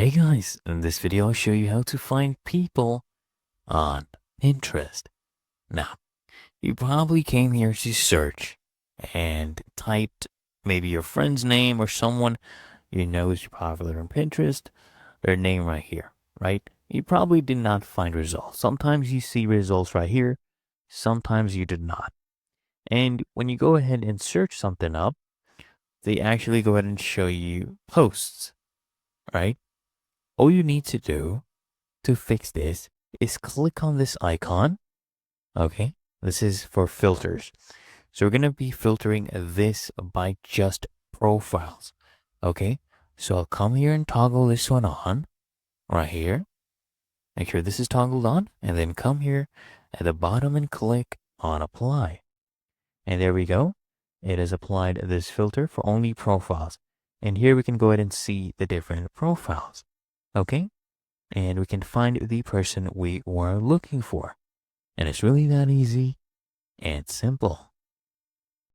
Hey guys, in this video I'll show you how to find people on Pinterest. Now, you probably came here to search and typed maybe your friend's name or someone you know is popular on Pinterest, their name right here, right? You probably did not find results. Sometimes you see results right here, sometimes you did not. And when you go ahead and search something up, they actually go ahead and show you posts, right? All you need to do to fix this is click on this icon. Okay, this is for filters. So we're going to be filtering this by just profiles. Okay, so I'll come here and toggle this one on right here. Make sure this is toggled on and then come here at the bottom and click on apply. And there we go. It has applied this filter for only profiles. And here we can go ahead and see the different profiles. Okay, and we can find the person we were looking for. And it's really that easy and simple.